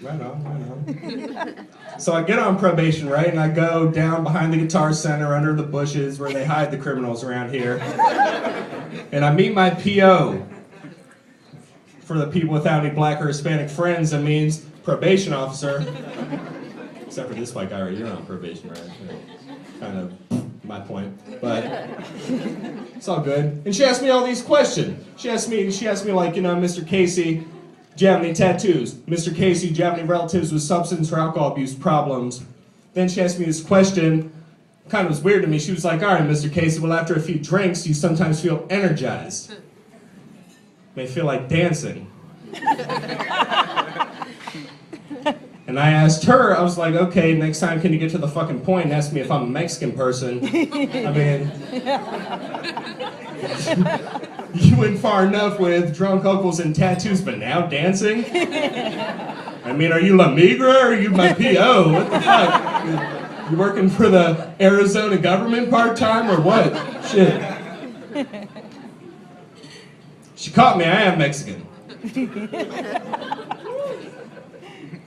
Right on, right on. So I get on probation, right? And I go down behind the Guitar Center under the bushes where they hide the criminals around here. And I meet my PO. For the people without any black or Hispanic friends, that means probation officer. Except for this white guy right here, you're on probation, right? Kind of my point, but it's all good. And she asked me all these questions. She asked me like, Mr. Casey, do you have any tattoos? Mr. Casey, do you have any relatives with substance or alcohol abuse problems? Then she asked me this question, kind of was weird to me. She was like, all right, Mr. Casey, well, after a few drinks, you sometimes feel energized. May feel like dancing. And I asked her, I was like, okay, next time can you get to the fucking point and ask me if I'm a Mexican person? I mean, you went far enough with drunk uncles and tattoos, but now dancing? I mean, are you La Migra or are you my PO? What the fuck? You working for the Arizona government part-time or what? Shit. She caught me, I am Mexican.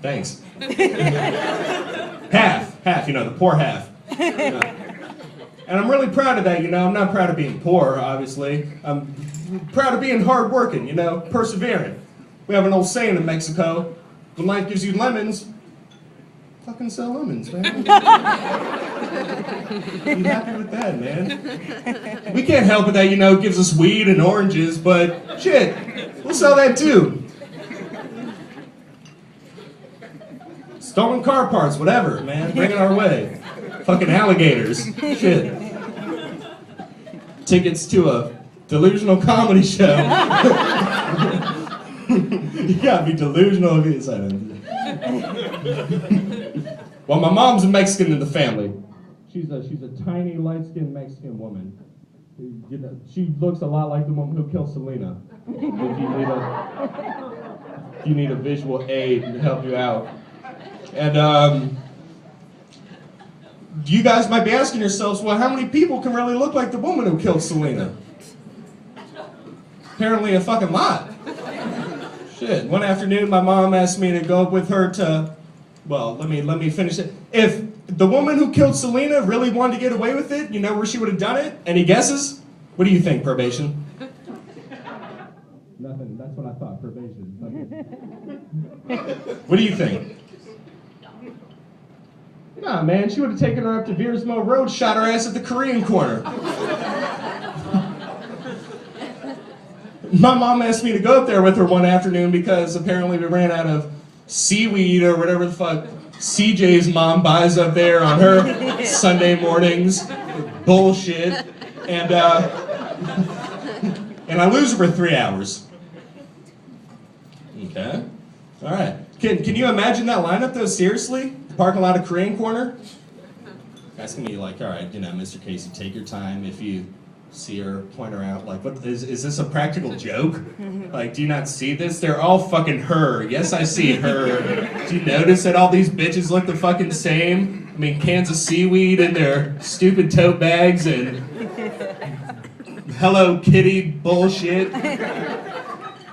Thanks. Half, the poor half. And I'm really proud of that, I'm not proud of being poor, obviously. I'm proud of being hardworking, persevering. We have an old saying in Mexico, when life gives you lemons, fucking sell lemons, man. Be happy with that, man. We can't help it that, it gives us weed and oranges, but shit, we'll sell that too. Stolen car parts, whatever, man. Bring it our way. Fucking alligators. Shit. Tickets to a delusional comedy show. You gotta be delusional if you decide. Well, my mom's a Mexican in the family. She's a tiny, light-skinned Mexican woman. She looks a lot like the woman who killed Selena. If you need a visual aid to help you out. And you guys might be asking yourselves, well, how many people can really look like the woman who killed Selena? Apparently a fucking lot. Shit. One afternoon, my mom asked me to go with her to, well, let me finish it. If the woman who killed Selena really wanted to get away with it, you know where she would have done it? Any guesses? What do you think, probation? Nothing. That's what I thought, probation. What do you think? Nah, man, she would have taken her up to Veersmo Road, shot her ass at the Korean corner. My mom asked me to go up there with her one afternoon because apparently we ran out of seaweed or whatever the fuck CJ's mom buys up there on her Sunday mornings. Bullshit. And I lose her for 3 hours. Okay. All right. Can you imagine that lineup though, seriously? Parking lot of Korean corner? Asking me like, all right, Mr. Casey, take your time. If you see her, point her out. Like, what is this a practical joke? Like, do you not see this? They're all fucking her. Yes, I see her. Do you notice that all these bitches look the fucking same? I mean, cans of seaweed in their stupid tote bags and Hello Kitty bullshit.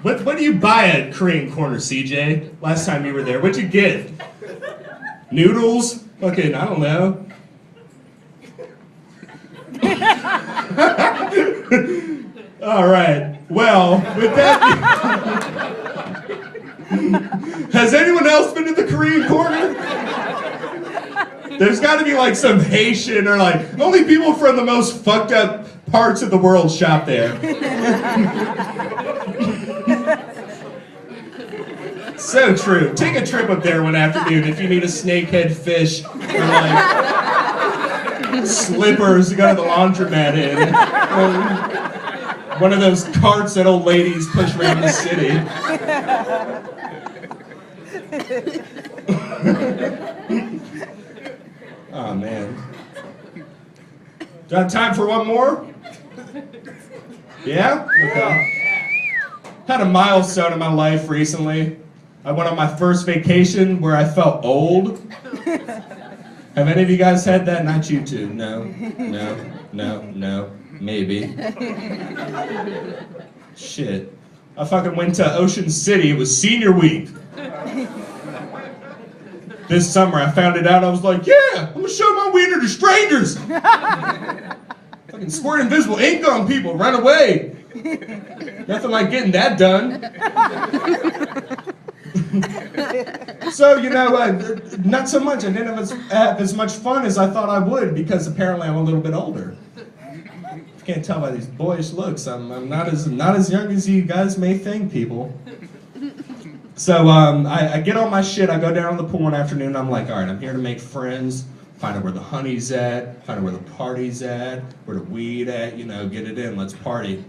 What do you buy at Korean corner, CJ? Last time you were there, what'd you get? Noodles? Fucking, I don't know. All right. Well, with that, has anyone else been to the Korean corner? There's got to be like some Haitian or like only people from the most fucked up parts of the world shop there. So true. Take a trip up there one afternoon if you need a snakehead fish or like slippers to go to the laundromat in. One of those carts that old ladies push around the city. Oh man. Got time for one more? Yeah? Okay. Had a milestone in my life recently. I went on my first vacation where I felt old. Have any of you guys had that? Not you two. No. Maybe. Shit. I fucking went to Ocean City. It was senior week. this summer I found it out. I was like, yeah, I'm gonna show my wiener to strangers. Fucking squirt invisible ink on people, run away. Nothing like getting that done. So, you know, not so much. I didn't have as much fun as I thought I would because apparently I'm a little bit older. You can't tell by these boyish looks. I'm not as young as you guys may think, people. So I get all my shit. I go down to the pool one afternoon. I'm like, all right, I'm here to make friends. Find out where the honey's at. Find out where the party's at. Where the weed at. You know, get it in. Let's party.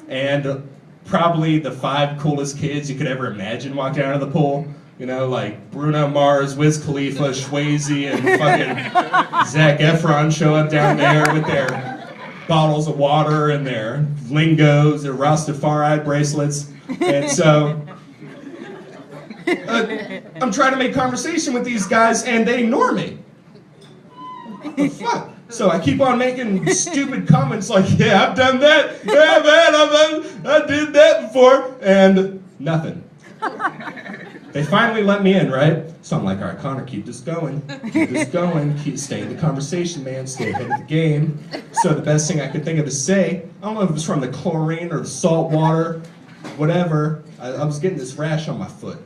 And probably the 5 coolest kids you could ever imagine walked down to the pool. You know, like Bruno Mars, Wiz Khalifa, Swayze, and fucking Zac Efron show up down there with their bottles of water and their lingos, their Rastafari bracelets. And so I'm trying to make conversation with these guys and they ignore me. What the fuck? So I keep on making stupid comments like, yeah, I've done that. Yeah, man, I did that before. And nothing. They finally let me in, right? So I'm like, all right, Connor, keep this going. Keep this going. Keep stay in the conversation, man. Stay ahead of the game. So the best thing I could think of to say, I don't know if it was from the chlorine or the salt water, whatever. I was getting this rash on my foot.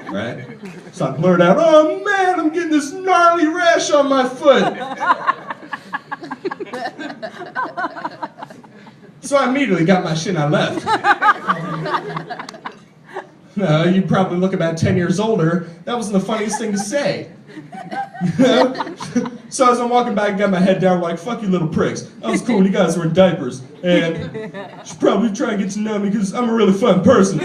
Right? So I blurted out, oh man, I'm getting this gnarly rash on my foot. So I immediately got my shit and I left. No, you probably look about 10 years older. That wasn't the funniest thing to say. You know? So as I'm walking back, I got my head down like, fuck you little pricks. That was cool, you guys were in diapers. And you should probably try and get to know me because I'm a really fun person.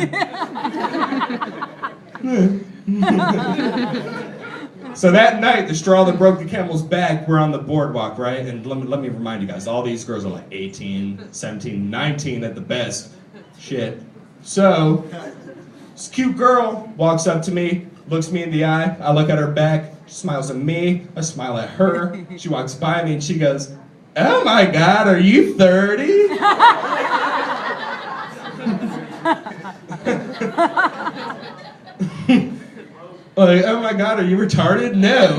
So that night, the straw that broke the camel's back, we're on the boardwalk, right? And let me remind you guys, all these girls are like 18, 17, 19 at the best. Shit. So, this cute girl walks up to me, looks me in the eye, I look at her back, she smiles at me, I smile at her, she walks by me and she goes, oh my God, are you 30? Like, oh my God, are you retarded? No.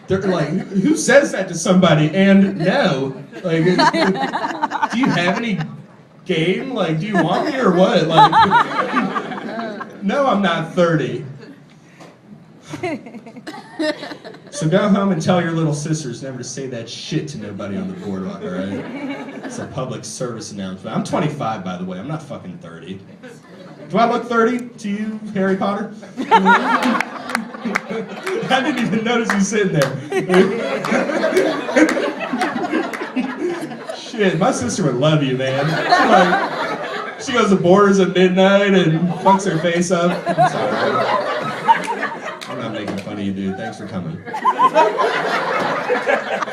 They're like, who says that to somebody? And no. Like, do you have any game? Like, do you want me or what? Like, no, I'm not 30. So go home and tell your little sisters never to say that shit to nobody on the boardwalk, all right? It's a public service announcement. I'm 25, by the way. I'm not fucking 30. Do I look 30 to you, Harry Potter? I didn't even notice you sitting there. Shit, my sister would love you, man. She goes to Borders at midnight and fucks her face up. I'm sorry. I'm not making fun of you, dude. Thanks for coming.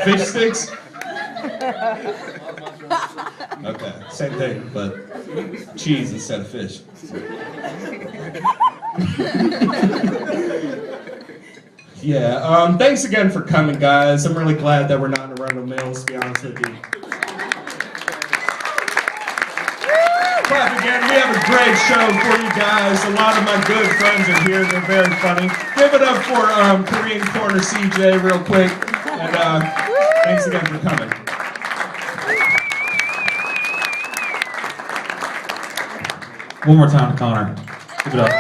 Fish sticks? Okay, same thing, but cheese instead of fish. Yeah, thanks again for coming, guys. I'm really glad that we're not in Arundel Mills, to be honest with you. Clap again. We have a great show for you guys. A lot of my good friends are here. They're very funny. Give it up for Korean Corner CJ real quick. And thanks again for coming. One more time to Connor. Give it up.